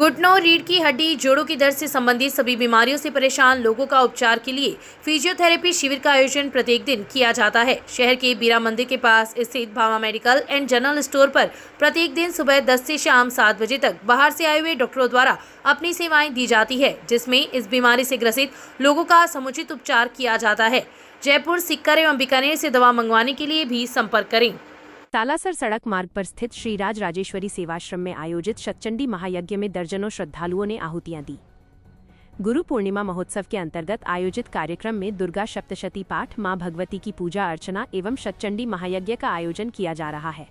घुटनों, रीढ़ की हड्डी, जोड़ों की दर्द से संबंधित सभी बीमारियों से परेशान लोगों का उपचार के लिए फिजियोथेरेपी शिविर का आयोजन प्रत्येक दिन किया जाता है। शहर के बीरा मंदिर के पास स्थित भावा मेडिकल एंड जनरल स्टोर पर प्रत्येक दिन सुबह 10 से शाम 7 बजे तक बाहर से आए हुए डॉक्टरों द्वारा अपनी सेवाएं दी जाती है, जिसमें इस बीमारी से ग्रसित लोगों का समुचित उपचार किया जाता है। जयपुर, सीकर एवं बीकानेर से दवा मंगवाने के लिए भी संपर्क करें। तालासर सड़क मार्ग पर स्थित श्री राज राजेश्वरी सेवाश्रम में आयोजित शतचंडी महायज्ञ में दर्जनों श्रद्धालुओं ने आहुतियां दी। गुरु पूर्णिमा महोत्सव के अंतर्गत आयोजित कार्यक्रम में दुर्गा सप्तशती पाठ, मां भगवती की पूजा अर्चना एवं शतचंडी महायज्ञ का आयोजन किया जा रहा है।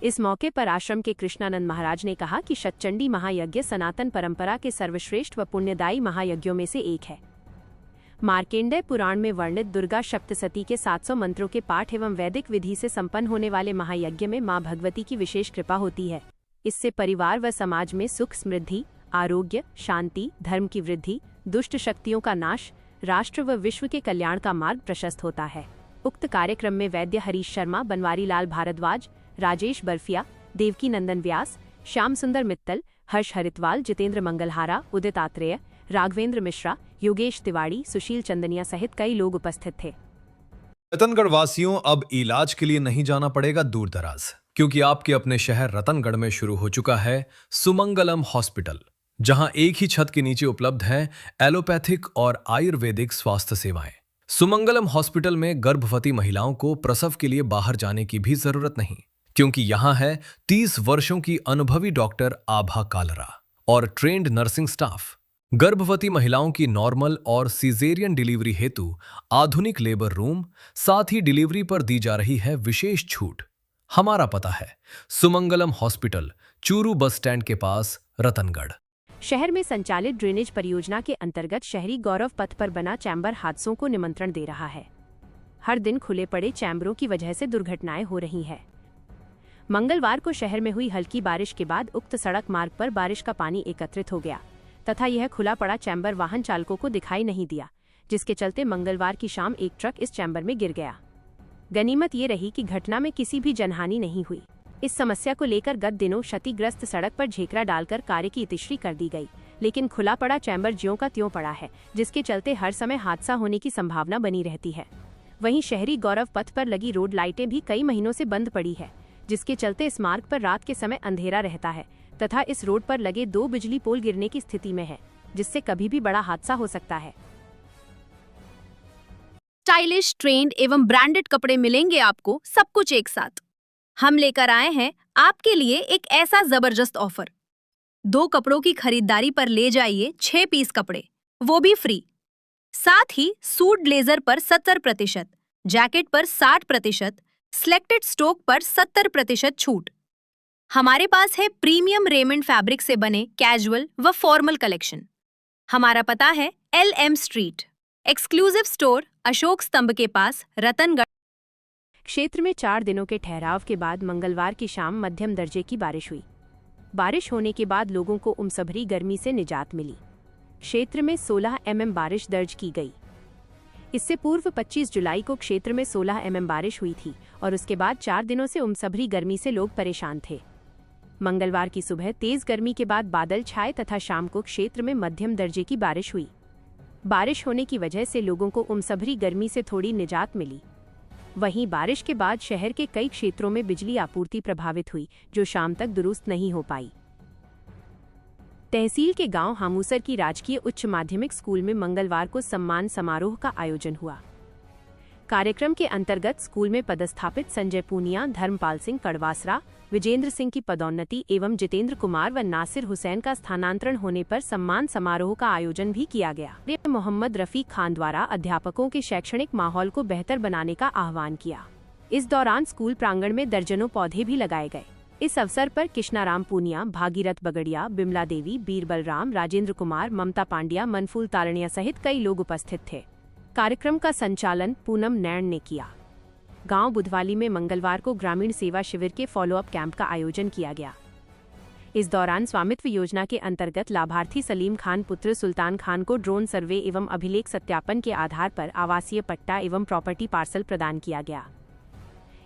इस मौके पर आश्रम के कृष्णानंद महाराज ने कहा कि शतचंडी महायज्ञ सनातन परंपरा के सर्वश्रेष्ठ व पुण्यदायी महायज्ञों में से एक है। मार्केंडेय पुराण में वर्णित दुर्गा सप्तशती के 700 मंत्रों के पाठ एवं वैदिक विधि से संपन्न होने वाले महायज्ञ में मां भगवती की विशेष कृपा होती है। इससे परिवार व समाज में सुख, समृद्धि, आरोग्य, शांति, धर्म की वृद्धि, दुष्ट शक्तियों का नाश, राष्ट्र व विश्व के कल्याण का मार्ग प्रशस्त होता है। उक्त कार्यक्रम में वैद्य हरीश शर्मा, बनवारी लाल भारद्वाज, राजेश बर्फिया, देवकी नंदन व्यास, श्याम सुंदर मित्तल, हर्ष हरितवाल, जितेंद्र मंगलहारा, उदित आत्रेय, राघवेंद्र मिश्रा, योगेश तिवाड़ी, सुशील चंदनिया सहित कई लोग उपस्थित थे। रतनगढ़ वासियों, अब इलाज के लिए नहीं जाना पड़ेगा दूर दराज, क्योंकि आपके अपने शहर रतनगढ़ में शुरू हो चुका है सुमंगलम हॉस्पिटल, जहां एक ही छत के नीचे उपलब्ध है एलोपैथिक और आयुर्वेदिक स्वास्थ्य सेवाएं। सुमंगलम हॉस्पिटल में गर्भवती महिलाओं को प्रसव के लिए बाहर जाने की भी जरूरत नहीं, क्योंकि यहां है 30 वर्षों की अनुभवी डॉक्टर आभा कालरा और ट्रेंड नर्सिंग स्टाफ। गर्भवती महिलाओं की नॉर्मल और सीजेरियन डिलीवरी हेतु आधुनिक लेबर रूम, साथ ही डिलीवरी पर दी जा रही है विशेष छूट। हमारा पता है Sumangalam hospital, Churu bus stand के पास, रतनगढ़। शहर में संचालित ड्रेनेज परियोजना के अंतर्गत शहरी गौरव पथ पर बना चैम्बर हादसों को निमंत्रण दे रहा है। हर दिन खुले पड़े चैम्बरों की वजह से दुर्घटनाएं हो रही हैं। मंगलवार को शहर में हुई हल्की बारिश के बाद उक्त सड़क मार्ग पर बारिश का पानी एकत्रित हो गया तथा यह खुला पड़ा चैम्बर वाहन चालकों को दिखाई नहीं दिया, जिसके चलते मंगलवार की शाम एक ट्रक इस चैम्बर में गिर गया। गनीमत ये रही कि घटना में किसी भी जनहानि नहीं हुई। इस समस्या को लेकर गत दिनों क्षतिग्रस्त सड़क पर झेकरा डालकर कार्य की इतिश्री कर दी गई, लेकिन खुला पड़ा चैम्बर ज्यों का त्यों पड़ा है, जिसके चलते हर समय हादसा होने की संभावना बनी रहती है। वहीं शहरी गौरव पथ पर लगी रोड लाइटें भी कई महीनों से बंद पड़ी है, जिसके चलते इस मार्ग पर रात के समय अंधेरा रहता है तथा इस रोड पर लगे 2 बिजली पोल गिरने की स्थिति में है, जिससे कभी भी बड़ा हादसा हो सकता है। स्टाइलिश, ट्रेंड एवं ब्रांडेड कपड़े मिलेंगे आपको, सब कुछ एक साथ। हम लेकर आए हैं आपके लिए एक ऐसा जबरदस्त ऑफर। 2 कपड़ों की खरीदारी पर ले जाइए 6 पीस कपड़े, वो भी फ्री। साथ ही सूट ब्लेजर पर 70%, जैकेट पर 60%, सिलेक्टेड स्टॉक पर 70% छूट। हमारे पास है प्रीमियम रेमंड फैब्रिक से बने कैजुअल व फॉर्मल कलेक्शन। हमारा पता है LM street, exclusive store, Ashok स्तंभ के पास, रतनगढ़। क्षेत्र में 4 दिनों के ठहराव के बाद मंगलवार की शाम मध्यम दर्जे की बारिश हुई। बारिश होने के बाद लोगों को उमसभरी गर्मी से निजात मिली। क्षेत्र में 16 mm बारिश दर्ज की गई। इससे पूर्व 25 जुलाई को क्षेत्र में 16 mm बारिश हुई थी और उसके बाद 4 दिनों से उमसभरी गर्मी से लोग परेशान थे। मंगलवार की सुबह तेज गर्मी के बाद बादल छाए तथा शाम को क्षेत्र में मध्यम दर्जे की बारिश हुई। बारिश होने की वजह से लोगों को उमसभरी गर्मी से थोड़ी निजात मिली। वहीं बारिश के बाद शहर के कई क्षेत्रों में बिजली आपूर्ति प्रभावित हुई, जो शाम तक दुरुस्त नहीं हो पाई। तहसील के गांव हामूसर की राजकीय उच्च माध्यमिक स्कूल में मंगलवार को सम्मान समारोह का आयोजन हुआ। कार्यक्रम के अंतर्गत स्कूल में पदस्थापित संजय पूनिया, धर्मपाल सिंह कड़वासरा, विजेंद्र सिंह की पदोन्नति एवं जितेंद्र कुमार व नासिर हुसैन का स्थानांतरण होने पर सम्मान समारोह का आयोजन भी किया गया। मोहम्मद रफीक खान द्वारा अध्यापकों के शैक्षणिक माहौल को बेहतर बनाने का आह्वान किया। इस दौरान स्कूल प्रांगण में दर्जनों पौधे भी लगाए गए। इस अवसर पर कृष्णाराम पूनिया, भागीरथ बगड़िया, बिमला देवी, बीरबल राम, राजेंद्र कुमार, ममता पांड्या, मनफूल तारणिया सहित कई लोग उपस्थित थे। कार्यक्रम का संचालन पूनम नैण ने किया। गांव बुधवाली में मंगलवार को ग्रामीण सेवा शिविर के फॉलोअप कैंप का आयोजन किया गया। इस दौरान स्वामित्व योजना के अंतर्गत लाभार्थी सलीम खान पुत्र सुल्तान खान को ड्रोन सर्वे एवं अभिलेख सत्यापन के आधार पर आवासीय पट्टा एवं प्रॉपर्टी पार्सल प्रदान किया गया।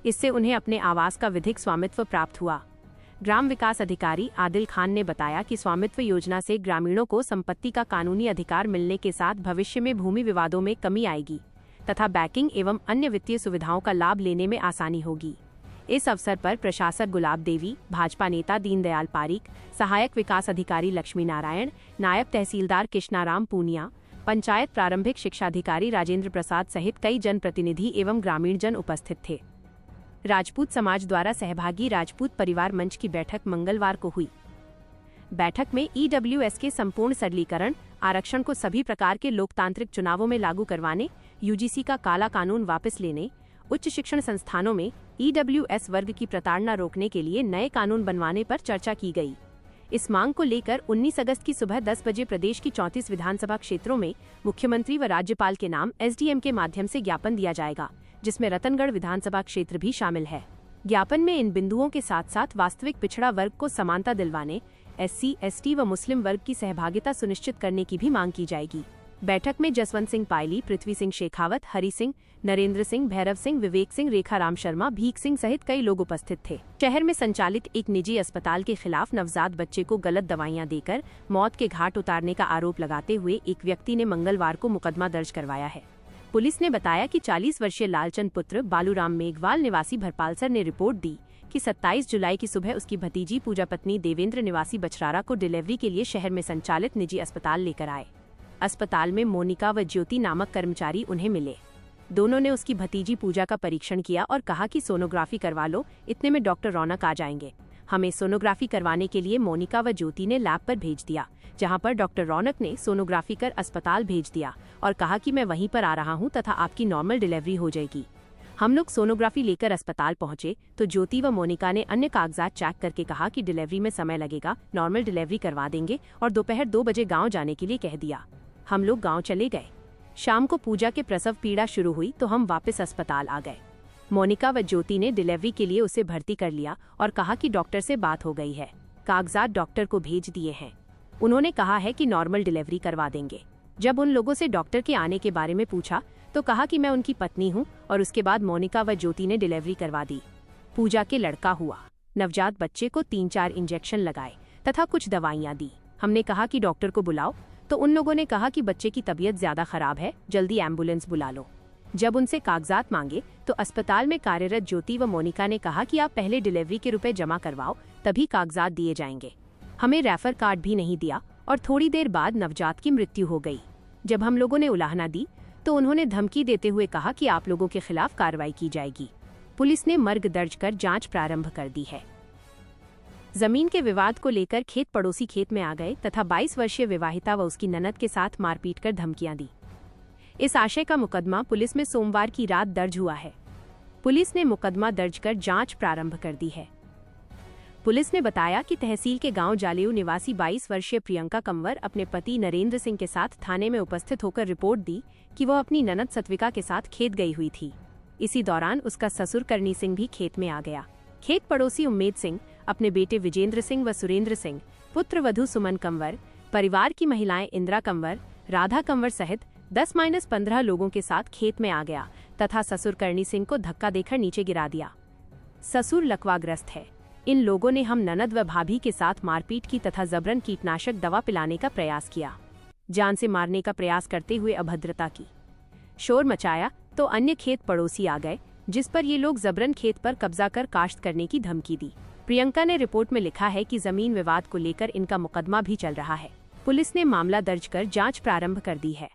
इससे उन्हें अपने आवास का विधिक स्वामित्व प्राप्त हुआ। ग्राम विकास अधिकारी आदिल खान ने बताया कि स्वामित्व योजना से ग्रामीणों को संपत्ति का कानूनी अधिकार मिलने के साथ भविष्य में भूमि विवादों में कमी आएगी तथा बैंकिंग एवं अन्य वित्तीय सुविधाओं का लाभ लेने में आसानी होगी। इस अवसर पर प्रशासक गुलाब देवी, भाजपा नेता दीनदयाल पारीक, सहायक विकास अधिकारी लक्ष्मी नारायण, नायब तहसीलदार कृष्णाराम पूनिया, पंचायत प्रारंभिक शिक्षा अधिकारी राजेंद्र प्रसाद सहित कई जनप्रतिनिधि एवं ग्रामीण जन उपस्थित थे। राजपूत समाज द्वारा सहभागी राजपूत परिवार मंच की बैठक मंगलवार को हुई। बैठक में ईडब्ल्यूएस के संपूर्ण सरलीकरण, आरक्षण को सभी प्रकार के लोकतांत्रिक चुनावों में लागू करवाने, यूजीसी का काला कानून वापस लेने, उच्च शिक्षण संस्थानों में ईडब्ल्यूएस वर्ग की प्रताड़ना रोकने के लिए नए कानून बनवाने पर चर्चा की गई। इस मांग को लेकर 19 अगस्त की सुबह 10 बजे प्रदेश की 34 विधानसभा क्षेत्रों में मुख्यमंत्री व राज्यपाल के नाम एसडीएम के माध्यम से ज्ञापन दिया जाएगा, जिसमें रतनगढ़ विधानसभा क्षेत्र भी शामिल है। ज्ञापन में इन बिंदुओं के साथ साथ वास्तविक पिछड़ा वर्ग को समानता दिलवाने, एससी, एसटी व मुस्लिम वर्ग की सहभागिता सुनिश्चित करने की भी मांग की जाएगी। बैठक में जसवंत सिंह पायली, पृथ्वी सिंह शेखावत, हरि सिंह, नरेंद्र सिंह, भैरव सिंह, विवेक सिंह, रेखा राम शर्मा, भीख सिंह सहित कई लोग उपस्थित थे। शहर में संचालित एक निजी अस्पताल के खिलाफ नवजात बच्चे को गलत दवाइयां देकर मौत के घाट उतारने का आरोप लगाते हुए एक व्यक्ति ने मंगलवार को मुकदमा दर्ज करवाया है। पुलिस ने बताया कि 40 वर्षीय लालचंद पुत्र बालूराम मेघवाल निवासी भरपालसर ने रिपोर्ट दी कि 27 जुलाई की सुबह उसकी भतीजी पूजा पत्नी देवेंद्र निवासी बछरारा को डिलीवरी के लिए शहर में संचालित निजी अस्पताल लेकर आए। अस्पताल में मोनिका व ज्योति नामक कर्मचारी उन्हें मिले। दोनों ने उसकी भतीजी पूजा का परीक्षण किया और कहा कि सोनोग्राफी करवा लो, इतने में डॉक्टर रौनक आ जाएंगे। हमें सोनोग्राफी करवाने के लिए मोनिका व ज्योति ने लैब पर भेज दिया, जहां पर डॉक्टर रौनक ने सोनोग्राफी कर अस्पताल भेज दिया और कहा कि मैं वहीं पर आ रहा हूं तथा आपकी नॉर्मल डिलीवरी हो जाएगी। हम लोग सोनोग्राफी लेकर अस्पताल पहुंचे तो ज्योति व मोनिका ने अन्य कागजात चेक करके कहा कि डिलीवरी में समय लगेगा, नॉर्मल डिलीवरी करवा देंगे और दोपहर 2 बजे गाँव जाने के लिए कह दिया। हम लोग गाँव चले गए। शाम को पूजा के प्रसव पीड़ा शुरू हुई तो हम वापस अस्पताल आ गए। मोनिका व ज्योति ने डिलीवरी के लिए उसे भर्ती कर लिया और कहा कि डॉक्टर से बात हो गई है, कागजात डॉक्टर को भेज दिए हैं। उन्होंने कहा है कि नॉर्मल डिलीवरी करवा देंगे। जब उन लोगों से डॉक्टर के आने के बारे में पूछा तो कहा कि मैं उनकी पत्नी हूं और उसके बाद मोनिका व ज्योति ने डिलीवरी करवा दी। पूजा के लड़का हुआ। नवजात बच्चे को 3-4 इंजेक्शन लगाए तथा कुछ दवाइयां दी। हमने कहा कि डॉक्टर को बुलाओ तो उन लोगों ने कहा कि बच्चे की तबीयत ज्यादा खराब है, जल्दी एम्बुलेंस बुला लो। जब उनसे कागजात मांगे तो अस्पताल में कार्यरत ज्योति व मोनिका ने कहा कि आप पहले डिलीवरी के रुपए जमा करवाओ, तभी कागजात दिए जाएंगे। हमें रेफर कार्ड भी नहीं दिया और थोड़ी देर बाद नवजात की मृत्यु हो गई। जब हम लोगों ने उलाहना दी तो उन्होंने धमकी देते हुए कहा कि आप लोगों के खिलाफ कार्रवाई की जाएगी। पुलिस ने मर्ग दर्ज कर जांच प्रारंभ कर दी है। जमीन के विवाद को लेकर खेत पड़ोसी खेत में आ गए तथा 22 वर्षीय विवाहिता व उसकी ननद के साथ मारपीट कर धमकियां दी। इस आशय का मुकदमा पुलिस में सोमवार की रात दर्ज हुआ है। पुलिस ने मुकदमा दर्ज कर जांच प्रारंभ कर दी है। पुलिस ने बताया कि तहसील के गांव जालेऊ निवासी 22 वर्षीय प्रियंका कंवर अपने पति नरेंद्र सिंह के साथ थाने में उपस्थित होकर रिपोर्ट दी कि वह अपनी ननद सत्विका के साथ खेत गई हुई थी। इसी दौरान उसका ससुर करनी सिंह भी खेत में आ गया। खेत पड़ोसी उम्मेद सिंह अपने बेटे विजेंद्र सिंह व सुरेंद्र सिंह, पुत्र वधू सुमन कंवर, परिवार की महिलाएं इंदिरा कंवर, राधा कंवर सहित 10-15 लोगों के साथ खेत में आ गया तथा ससुर करनी सिंह को धक्का देकर नीचे गिरा दिया। ससुर लकवाग्रस्त है। इन लोगों ने हम ननद व भाभी के साथ मारपीट की तथा जबरन कीटनाशक दवा पिलाने का प्रयास किया। जान से मारने का प्रयास करते हुए अभद्रता की। शोर मचाया तो अन्य खेत पड़ोसी आ गए, जिस पर ये लोग जबरन खेत पर कब्जा कर काश्त करने की धमकी दी। प्रियंका ने रिपोर्ट में लिखा है कि जमीन विवाद को लेकर इनका मुकदमा भी चल रहा है। पुलिस ने मामला दर्ज कर जांच प्रारंभ कर दी है।